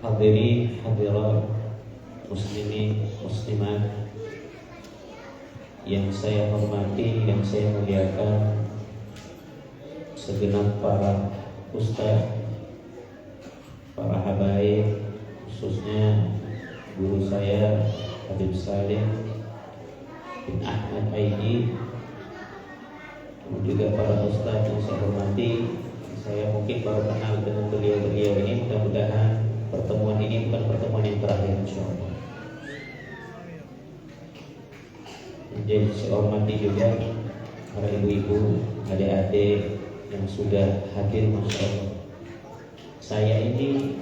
Hadirin hadirat muslimin muslimat yang saya hormati, yang saya muliakan, segenap para ustaz, para habaib, khususnya guru saya Habib Salim bin Ahmad Aidi, juga para ustaz yang saya hormati. Saya mungkin baru kenal dengan beliau-beliau ini. Mudah-mudahan pertemuan ini bukan pertemuan yang terakhir, insyaallah. Jadi saya hormati juga para ibu-ibu, adik-adik yang sudah hadir, masya Allah. Saya ini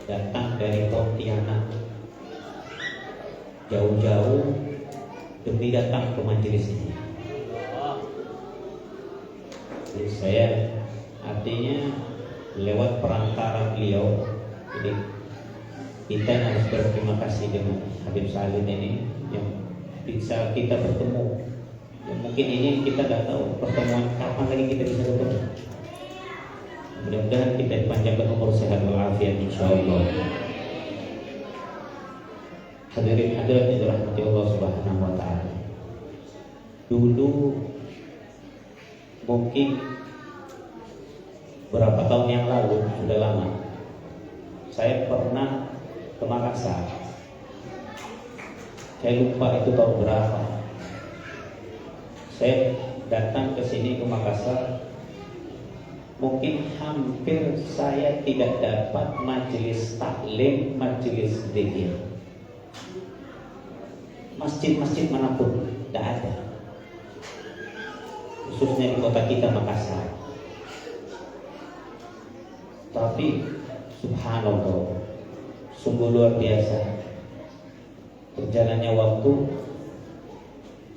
datang dari Pontianak jauh-jauh demi datang ke majelis ini. Jadi saya artinya lewat perantara beliau, jadi kita harus berterima kasih dengan Habib Salim ini yang bisa kita bertemu. Ya, mungkin ini kita nggak tahu pertemuan kapan lagi kita bisa bertemu. Mudah-mudahan kita dipanjangkan umur sehat walafiat, insyaallah. Hadirin hadirat yang dirahmati Allah Subhanahu wa taala. Dulu mungkin berapa tahun yang lalu, sudah lama, saya pernah ke Makassar. Saya lupa itu tahun berapa. Saya datang ke sini ke Makassar. Mungkin hampir saya tidak dapat majelis taklim, majelis zikir. Masjid-masjid manapun tidak ada, khususnya di kota kita Makassar. Tapi subhanallah, sungguh luar biasa berjalannya waktu.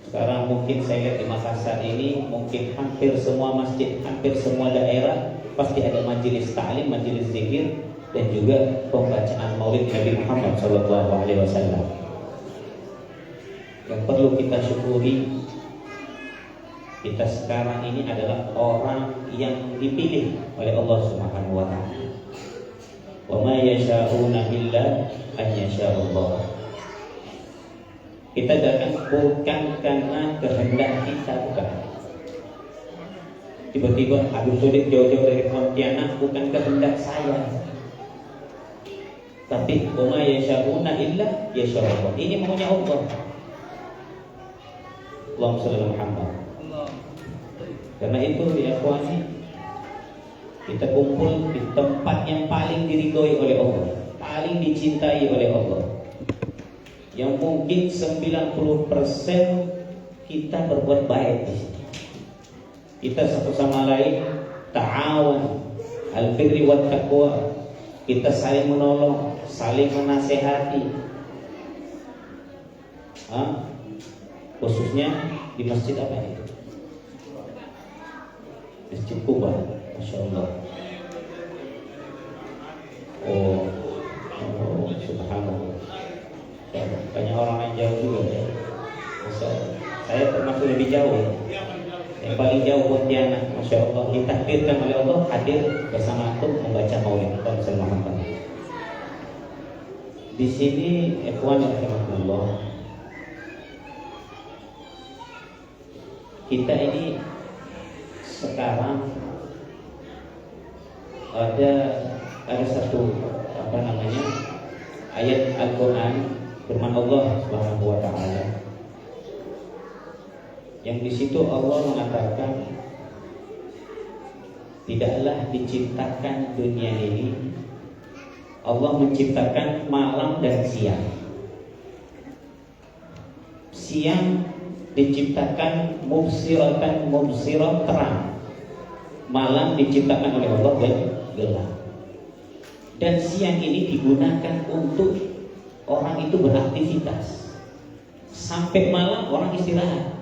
Sekarang mungkin saya lihat di Makassar ini, mungkin hampir semua masjid, hampir semua daerah pasti ada majelis ta'lim, majelis zikir, dan juga pembacaan maulid Nabi Muhammad SAW. Yang perlu kita syukuri, kita sekarang ini adalah orang yang dipilih oleh Allah Subhanahu wa taala. Wa ma yasha'una illa an yasha'allah. Kita datang bukan karena kehendak kita, bukan. Tiba-tiba Habib Sudik jauh-jauh dari Pontianak, bukan kehendak saya. Tapi wa ma yasha'una illa yasha'allah. Ini maunya Allah. Allahumma shalli ala Muhammad. Karena itu ya ikhwani, kita kumpul di tempat yang paling diridhoi oleh Allah, paling dicintai oleh Allah, yang mungkin 90% kita berbuat baik di sini. Kita satu sama lain ta'awun al-birri wat taqwa. Kita saling menolong, saling menasehati. Khususnya di masjid apa itu? Masjid Kuba, masya Allah. Oh, subhanallah. Banyak orang yang jauh juga ya. Saya termasuk lebih jauh ya. Yang paling jauh Pontianak, masya Allah. Ditakdirkan oleh Allah hadir bersama antum membaca maulid Rasul Muhammad. Di sini ikhwan rahimakumullah, kita ini sekarang ada satu ayat Al-Quran, firman Allah Subhanahu wa taala, yang di situ Allah mengatakan tidaklah diciptakan dunia ini, Allah menciptakan malam dan siang. Siang diciptakan mubsiratan, mubsirah, terang. Malam diciptakan oleh Allah gelap. Dan siang ini digunakan untuk orang itu beraktivitas. Sampai malam orang istirahat.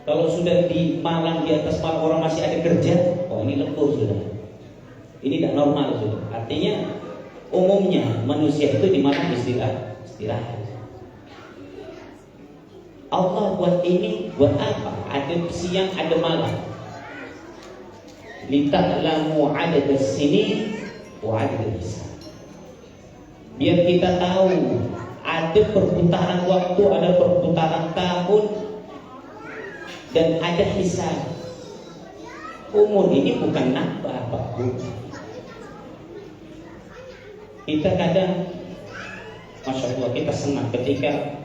Kalau sudah di malam, di atas malam orang masih ada kerja, oh ini lembur sudah. Ini tidak normal sudah. Artinya umumnya manusia itu di malam istirahat. Allah buat ini buat apa? Ada siang, ada malam. Lita'lamu 'adada sinin wa 'adada hisab. biar kita tahu ada perputaran waktu, ada perputaran tahun, dan ada hisab. Umur ini bukan nambah apapun. Kita kadang, Masya Allah, kita senang ketika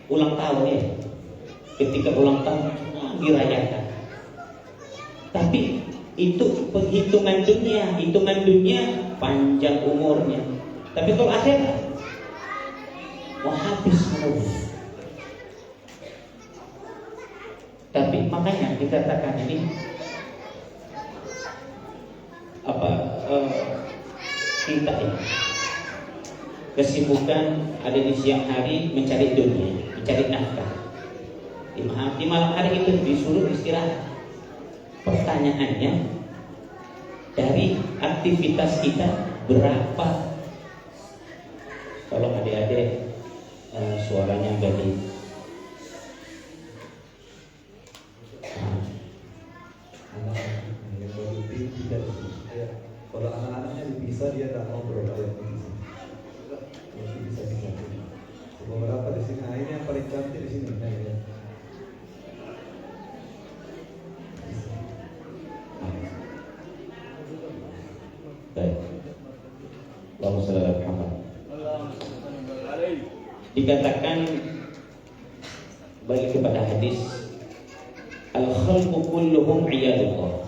ulang tahun ya. Ketika ulang tahun dirayakan. Tapi itu penghitungan dunia panjang umurnya. Tapi kalau akhirat mau habis umur. Tapi makanya dikatakan ini kita ini kesibukan ada di siang hari mencari dunia, mencari nafkah. Di malam hari itu disuruh istirahat. Pertanyaannya, dari aktivitas kita berapa? Kalau adik-adik suaranya agak kalau anak-anaknya dipisah dia nggak mau berdoa yang bisa. Beberapa di sini, nah ini yang paling cantik di sini. Nah, ya. Baik. Allahumma shalli ala Muhammad. Dikatakan balik kepada hadis, al-khalqu kulluhum iyadullah.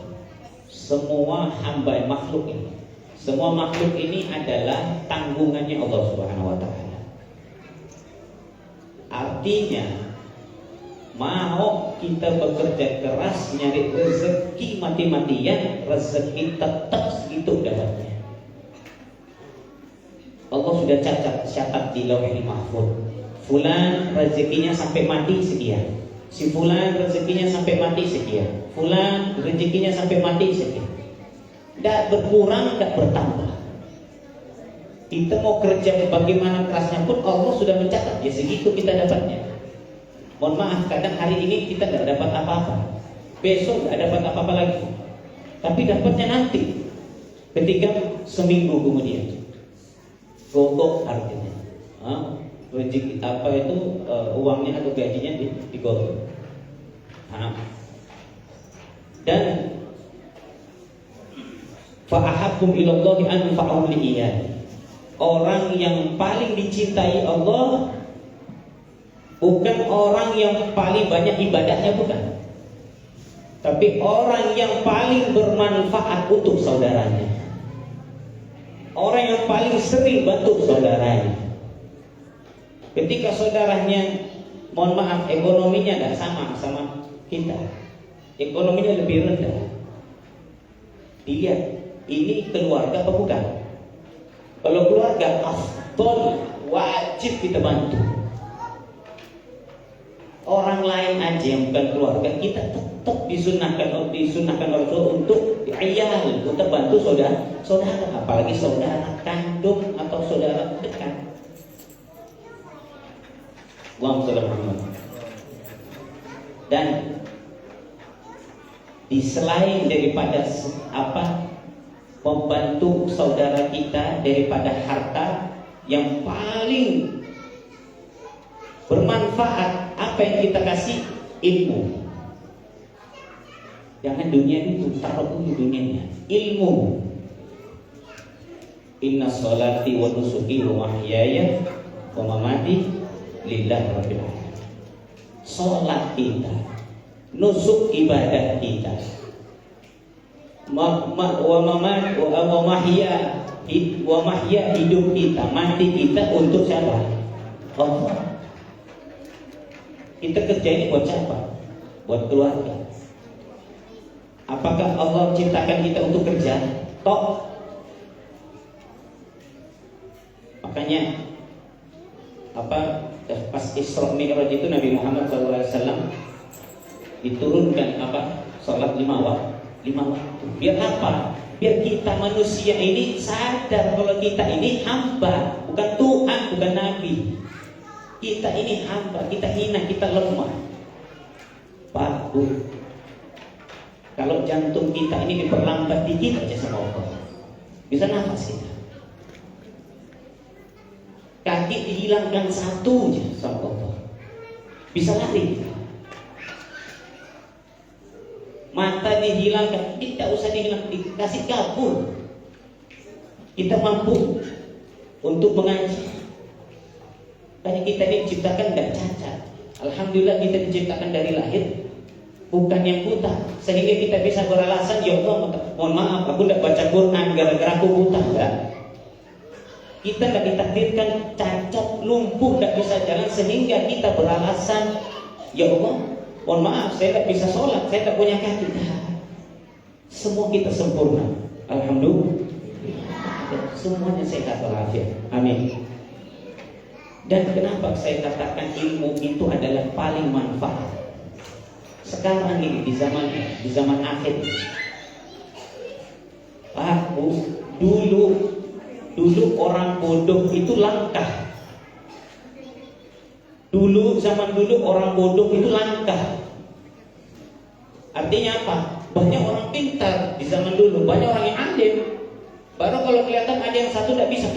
Semua hamba makhluk ini, semua makhluk ini adalah tanggungannya Allah Subhanahu wa taala. Artinya, mau kita bekerja keras nyari rezeki mati-matian, rezeki tetap segitu dapatnya. Allah sudah catat di Lauhul Mahfuz. Fulan rezekinya sampai mati sekian. Si fulan rezekinya sampai mati sekian. Fulan rezekinya sampai mati sekian. Tidak berkurang, tidak bertambah. Kita mau kerja bagaimana kerasnya pun Allah sudah mencatat. Ya segitu kita dapatnya. Mohon maaf, kadang hari ini kita tidak dapat apa-apa, besok tidak dapat apa-apa lagi. Tapi dapatnya nanti, ketika seminggu kemudian. Godok artinya. Rezeki apa itu uangnya atau gajinya digodok. Dan fa'ahabkum ilallahi anfa'um li'iyadi. Orang yang paling dicintai Allah bukan orang yang paling banyak ibadahnya, bukan. Tapi orang yang paling bermanfaat untuk saudaranya. Orang yang paling sering bantu saudaranya. Ketika saudaranya, mohon maaf, ekonominya tidak sama kita, ekonominya lebih rendah, dilihat ini keluarga apa bukan? Kalau keluarga afdol, wajib kita bantu. Orang lain aja yang bukan keluarga kita tetap disunahkan oleh Rasul untuk ayah, untuk bantu saudara, apalagi saudara kandung atau saudara dekat. Dan di selain daripada membantu saudara kita daripada harta, yang paling bermanfaat apa yang kita kasih? Ilmu. Jangan dunia itu, taruh dulu dunianya. Ilmu. Inna sholati wa nusuki wa mahyaya wa mamati lillahi rabbil alamin. Salat kita, nusuk ibadah kita, wa mahya hidup kita, mati kita untuk siapa? Allah. Kita kerja ini buat siapa? Buat keluarga. Apakah Allah ciptakan kita untuk kerja? Tok. Makanya pas Isra Mi'raj itu Nabi Muhammad SAW diturunkan sholat 5 waktu. Biar apa? Biar kita manusia ini sadar kalau kita ini hamba, bukan Tuhan, bukan Nabi. Kita ini hamba, kita hina, kita lemah. Pak, Bu, kalau jantung kita ini diperlambat dikit aja sama Allah, bisa nafas kita. Kaki dihilangkan satu aja sama Allah, bisa lari. Mata dihilangkan, tidak usah dihilangkan, dikasih kabur. Kita mampu untuk mengaji. Karena kita ini diciptakan tidak cacat. Alhamdulillah kita diciptakan dari lahir bukan yang buta, sehingga kita bisa beralasan, ya Allah, mohon maaf, aku tidak baca Quran gara-gara aku buta. Enggak. Kita tidak ditakdirkan cacat, lumpuh, tidak bisa jalan, sehingga kita beralasan, ya Allah, mohon maaf, saya tidak bisa sholat, saya tidak punya kaki. Semua kita sempurna, alhamdulillah. Semuanya sehat walafiat. Amin. Dan kenapa saya katakan ilmu itu adalah paling manfaat sekarang ini di zaman akhir. Aku dulu orang bodoh itu langka. Zaman dulu orang bodoh itu langka. Artinya apa? Banyak orang pintar di zaman dulu, banyak orang yang alim. Baru kalau kelihatan ada yang satu tidak bisa,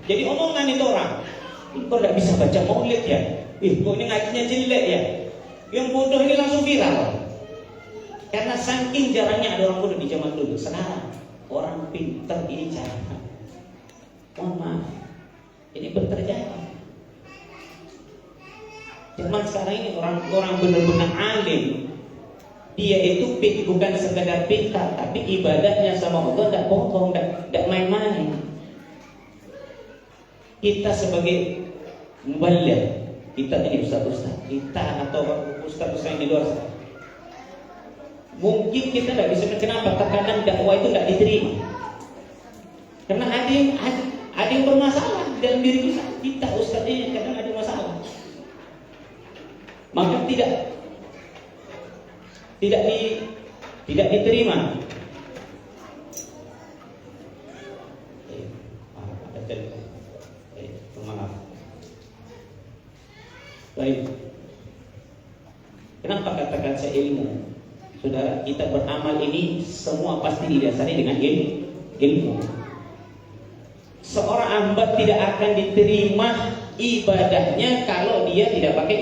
jadi omongan itu orang. Kok tidak bisa baca maulid ya? Kok ini ngajinya jelek ya? Yang bodoh ini langsung viral. Karena saking jarangnya ada orang bodoh di zaman dulu. Sekarang orang pintar ini jarang. Mohon maaf, ini terjadi. Zaman sekarang ini orang benar-benar alim. Dia itu bukan sekedar pintar, tapi ibadahnya sama Allah tidak bohong, tidak main-main. Kita sebagai muballigh, kita ini ustaz-ustaz, kita atau ustaz-ustaz yang di luar sana, mungkin kita tidak bisa, kenapa? Terkadang dakwah itu tidak diterima. Karena ada yang bermasalah dalam diri kita. Kita ustaz ini kadang ada masalah. Maka tidak diterima. Maaf. Baik. Kenapa katakan saya ilmu? Saudara, kita beramal ini semua pasti didasari dengan ilmu. Seorang hamba tidak akan diterima ibadahnya kalau dia tidak pakai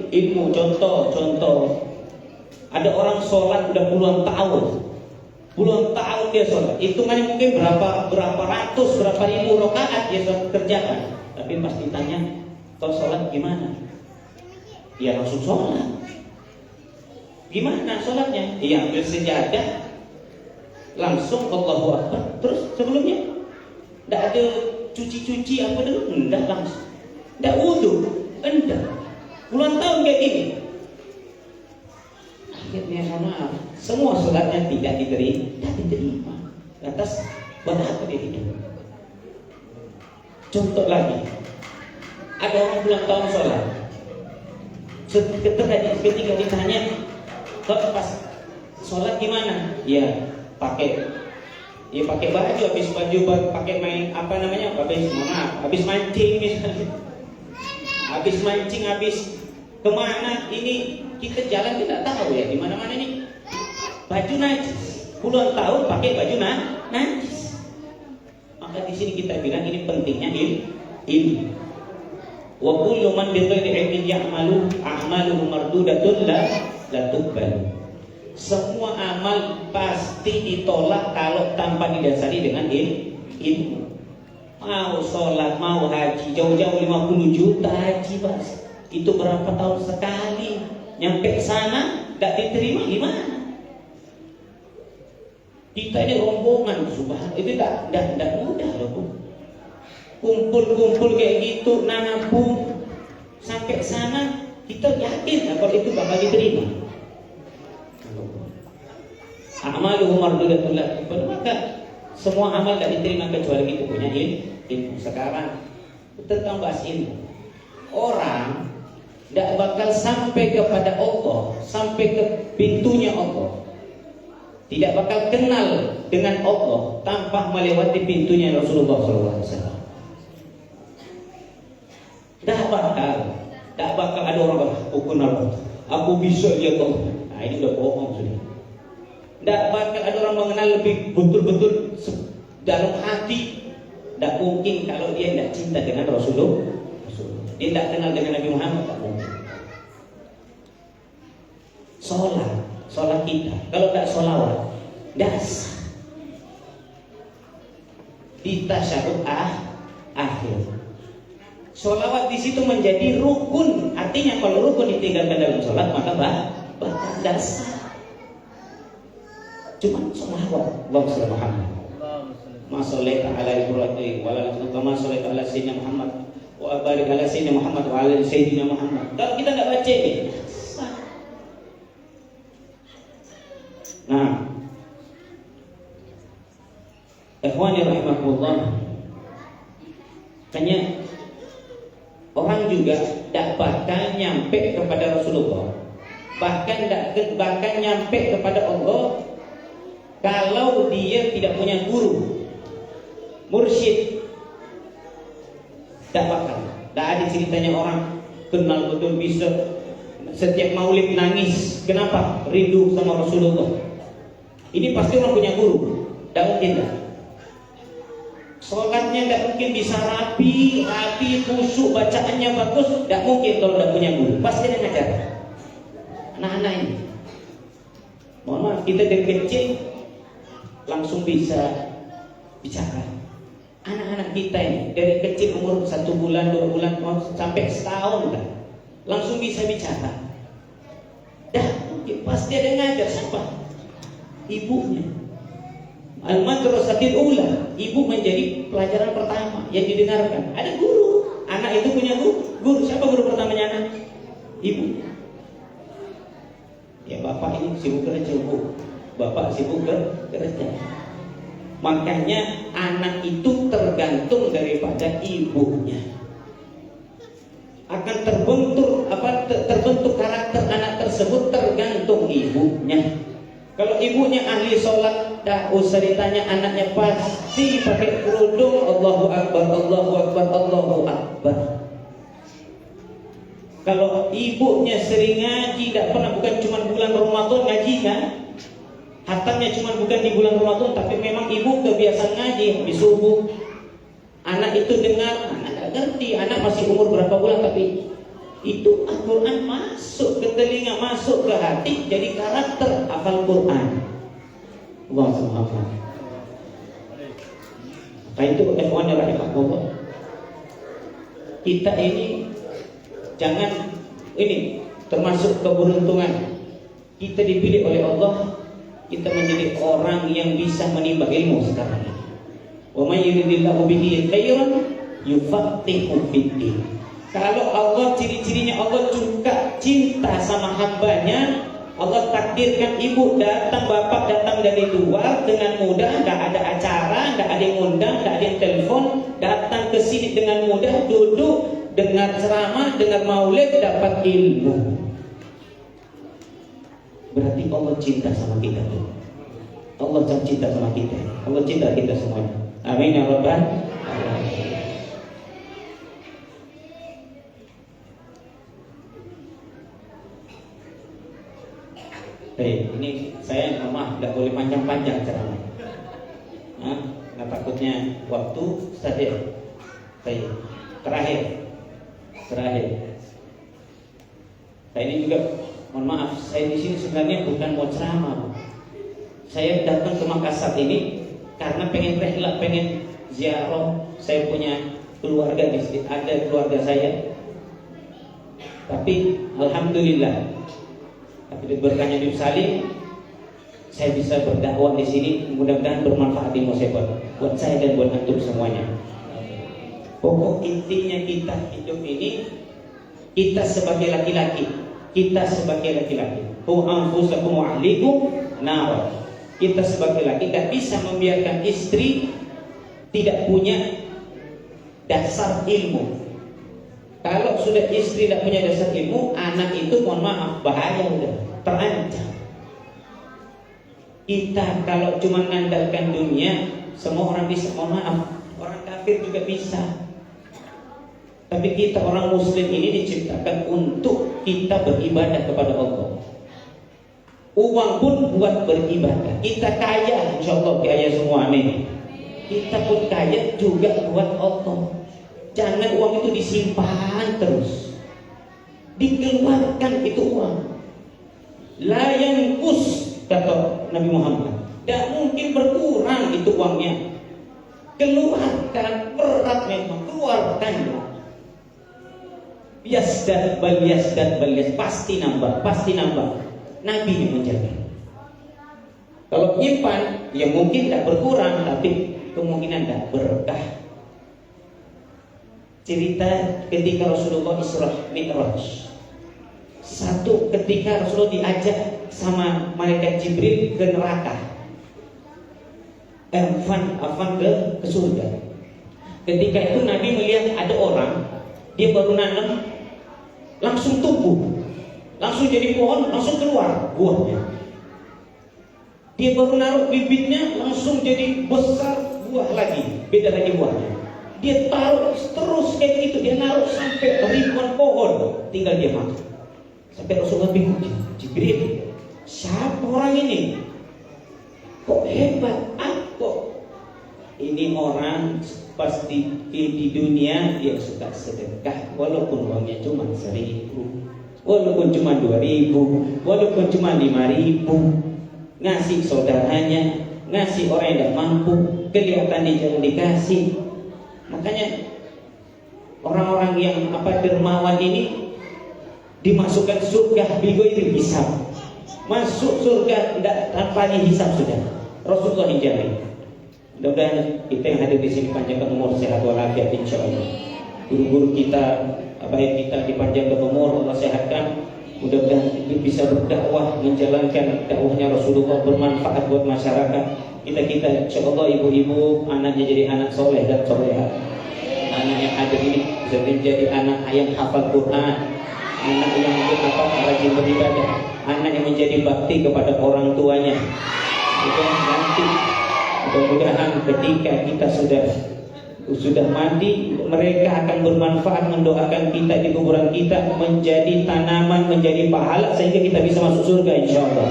ilmu. Contoh. Ada orang sholat udah puluhan tahun dia sholat. Hitungannya mungkin berapa ratus, berapa ribu rakaat dia kerjakan. Tapi pas ditanya, kau sholat gimana? Dia langsung sholat. Gimana sholatnya? Dia ambil sejadah, langsung Allahu Akbar. Terus sebelumnya tidak ada cuci apa dulu? Enggak langsung. Tidak wudu, enggak. Puluhan tahun kayak gini. Akhirnya mohon maaf, semua sholatnya tidak diterima. Lantas buat apa dia hidup? Contoh lagi, ada orang puluhan tahun sholat. Ketika ditanya, kalau pas sholat gimana? Ya pakai baju, habis pakai main habis mancing misalnya. Habis mancing, habis kemana ini kita jalan tidak tahu ya, di mana-mana ini baju najis. Puluhan tahun pakai baju najis. Maka di sini kita bilang ini pentingnya ilmu. Wa kullu man bi ghairi ilmin ya'malu a'maluhu mardudatun la tuqbal. Semua amal pasti ditolak kalau tanpa didasari dengan ilmu. Mau sholat, mau haji, jauh-jauh 50 juta haji Mas. Itu berapa tahun sekali? Nyampe sana tidak diterima gimana? Kita ini rombongan, subhanallah, itu tidak mudah loh. Kumpul kayak gitu, nabung sampai sana, kita yakin kalau itu bakal diterima. Amaluhu mardudatun la tuqbal. Maka semua amal tidak diterima kecuali kita punya ilmu. Sekarang tentang bahas ilmu, orang tidak bakal sampai kepada Allah, sampai ke pintunya Allah, tidak bakal kenal dengan Allah tanpa melewati pintunya Rasulullah SAW. Tidak bakal ada orang aku kenal, aku bisa lihat Allah. Nah ini udah bohong sudah. Tidak bakal ada orang mengenal lebih betul-betul dalam hati Tidak mungkin kalau dia tidak cinta dengan Rasulullah. Dia tidak kenal dengan Nabi Muhammad, tak mungkin. Sholat kita, kalau tidak sholawat, tidak sah. Di tasyahud akhir, sholawat di situ menjadi rukun. Artinya kalau rukun ditinggalkan dalam sholat maka batal, dasar. Cuma sholawat. Allahumma sholli ala Muhammad. Ma shallaita ala Ibrahim wa ala kama shallaita ala sayyidina Muhammad wa barik ala sayyidina Muhammad wa ala sayyidina Muhammad. Kalau kita tidak baca ini, nah, ikhwani rahimakumullah, hanya orang juga tidak bakal nyampe kepada Rasulullah, bahkan nyampe kepada Allah kalau dia tidak punya guru, mursyid. Tidak bakal. Tidak ada ceritanya orang kenal betul bisa setiap maulid nangis. Kenapa? Rindu sama Rasulullah. Ini pasti orang punya guru. Tidak mungkin tak. Sholatnya tidak mungkin bisa rapi, khusyuk, bacaannya bagus. Tidak mungkin kalau tidak punya guru. Pasti ada ngajar. Anak-anak ini, mohon maaf, kita dari kecil langsung bisa bicara. Anak-anak kita ini dari kecil umur 1 bulan, 2 bulan, sampai setahun kan, langsung bisa bicara. Dah mungkin pasti ada ngajar. Siapa? Ibunya. Al-madrasatil ula, ibu menjadi pelajaran pertama yang didengarkan. Ada guru. Anak itu punya guru. Siapa guru pertamanya anak? Ibu. Ya bapak ini sibuk kerja, Bu. Bapak sibuk kerja. Makanya anak itu tergantung daripada ibunya. Akan terbentuk karakter anak tersebut tergantung ibunya. Kalau ibunya ahli sholat, dah usah ditanya, anaknya pasti pakai kerudung. Allahu Akbar, Allahu Akbar, Allahu Akbar. Kalau ibunya sering ngaji, tidak pernah, bukan cuma bulan Ramadan ngajinya, hatamnya cuma bukan di bulan Ramadan, tapi memang ibu kebiasaan ngaji habis subuh. Anak itu dengar, anak tidak ngerti, anak masih umur berapa bulan, tapi itu Al-Quran masuk ke telinga, masuk ke hati, jadi karakter hafal Quran. Allahumma hafal. Maka itu ikhwan rahimahullah, kita ini jangan, ini termasuk keberuntungan kita dipilih oleh Allah. Kita menjadi orang yang bisa menimba ilmu sekarang ini. Wa may yuridillahu bihi khairan yufaqihu fid-din. Kalau Allah, ciri-cirinya Allah juga cinta sama hambanya. Allah takdirkan ibu datang, bapak datang dari luar dengan mudah, tidak ada acara, tidak ada yang undang, tidak ada yang telepon, datang ke sini dengan mudah, duduk, dengar ceramah, dengar maulid, dapat ilmu. Berarti Allah cinta sama kita tuh. Allah cinta sama kita. Allah cinta kita semuanya. Amin ya rabbal alamin. Baik, ini saya maaf tidak boleh panjang-panjang ceramah. Nah, takutnya waktu saja. Baik, terakhir. Nah, ini juga mohon maaf, saya di sini sebenarnya bukan mau ceramah. Saya datang ke Makassar ini karena pengen rehlah, pengen ziarah. Saya punya keluarga di sini, ada keluarga saya. Tapi alhamdulillah, tapi berkahnya Nabi Salim, saya bisa berdakwah di sini. Mudah-mudahan bermanfaat ilmu saya buat saya dan buat antum semuanya. Pokok intinya kita hidup ini, kita sebagai laki-laki, hu anfusakum wa ahlikum nar. Kita sebagai laki tidak bisa membiarkan istri tidak punya dasar ilmu. Kalau sudah istri tidak punya dasar ilmu, anak itu mohon maaf bahaya, udah terancam. Kita kalau cuma mengandalkan dunia, semua orang bisa, mohon maaf, orang kafir juga bisa. Tapi kita orang muslim ini diciptakan untuk kita beribadah kepada Allah. Uang pun buat beribadah. Kita kaya, insya Allah kaya semua, amin. Kita pun kaya juga buat Allah. Jangan uang itu disimpan terus, dikeluarkan itu uang. La yanqus, kata Nabi Muhammad, tidak mungkin berkurang itu uangnya. Keluarkan, berat memang, keluarkan. Biasdat bal pasti nambah, pasti nambah. Nabi yang menjaga. Kalau nyimpan, ya mungkin tidak berkurang, tapi kemungkinan tidak berkah. Cerita ketika Rasulullah Isra Mi'raj. Satu ketika Rasulullah diajak sama malaikat Jibril ke neraka. Afan ke surga. Ketika itu Nabi melihat ada orang, dia baru nanam, langsung tumbuh, langsung jadi pohon, langsung keluar buahnya. Dia baru naruh bibitnya, langsung jadi besar buah lagi, beda lagi buahnya. Dia taruh terus kayak gitu, dia naruh sampai ribuan pohon, tinggal dia makan. Sampai Rasulullah bingung, Jibril, siapa orang ini? Kok hebat? Kok ini orang pasti di dunia dia suka sedekah, walaupun uangnya cuma 1.000, walaupun cuma 2.000, walaupun cuma 5.000. Ngasih saudaranya, ngasih orang yang tidak mampu, kelihatan dia jangan dikasih. Makanya orang-orang yang dermawan ini dimasukkan surga bigoiri hisab. Masuk surga tidak tanpa dihisab sudah. Rasulullah yang jamin. Mudah-mudahan kita yang hadir di sini panjangkan umur, sehat walafiat insyaallah. Guru-guru kita, baik kita dipanjangkan umur, Allah sehatkan. Mudah-mudahan bisa berdakwah, menjalankan dakwahnya Rasulullah, bermanfaat buat masyarakat. Kita insyaallah ibu-ibu anaknya jadi anak soleh dan soleha. Anak yang hadir ini bisa menjadi anak yang hafal Quran, anak yang rajin beribadah, anak yang menjadi bakti kepada orang tuanya. Nanti mudah-mudahan ketika kita sudah mati, mereka akan bermanfaat mendoakan kita di kuburan kita, menjadi tanaman, menjadi pahala sehingga kita bisa masuk surga insyaallah.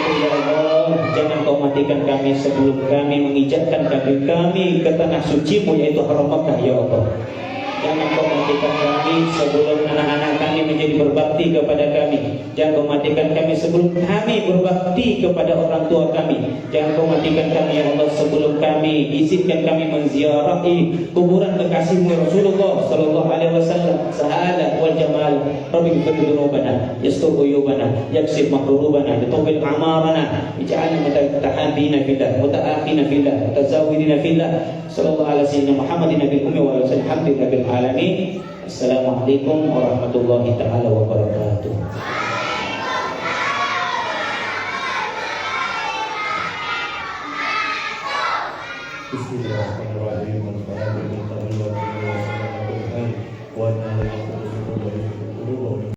Ya Allah, jangan kau matikan kami sebelum kami mengijakkan kami ke tanah suci-Mu yaitu Haram Makkah ya Allah. Jangan kau matikan kami sebelum anak-anak kami menjadi berbakti kepada kami. Jangan kau matikan kami sebelum kami berbakti kepada orang tua kami. Jangan kau matikan kami ya Allah sebelum kami izinkan kami menziarahi kuburan kekasih-Mu Rasulullah sallallahu alaihi wasallam. Sahadat wal jamal. Rabbi ighfir dzunubana, yastur uyubana, yaksib makrubana, yatubil amarana, ij'alna mutahabina fillah, mutaafina fillah, mutazawwidina fillah. Sallallahu alaihi wasallam Muhammadin nabiyil ummi wa ala alihi alamin. Assalamualaikum warahmatullahi taala wabarakatuh. Bismillahirrahmanirrahim.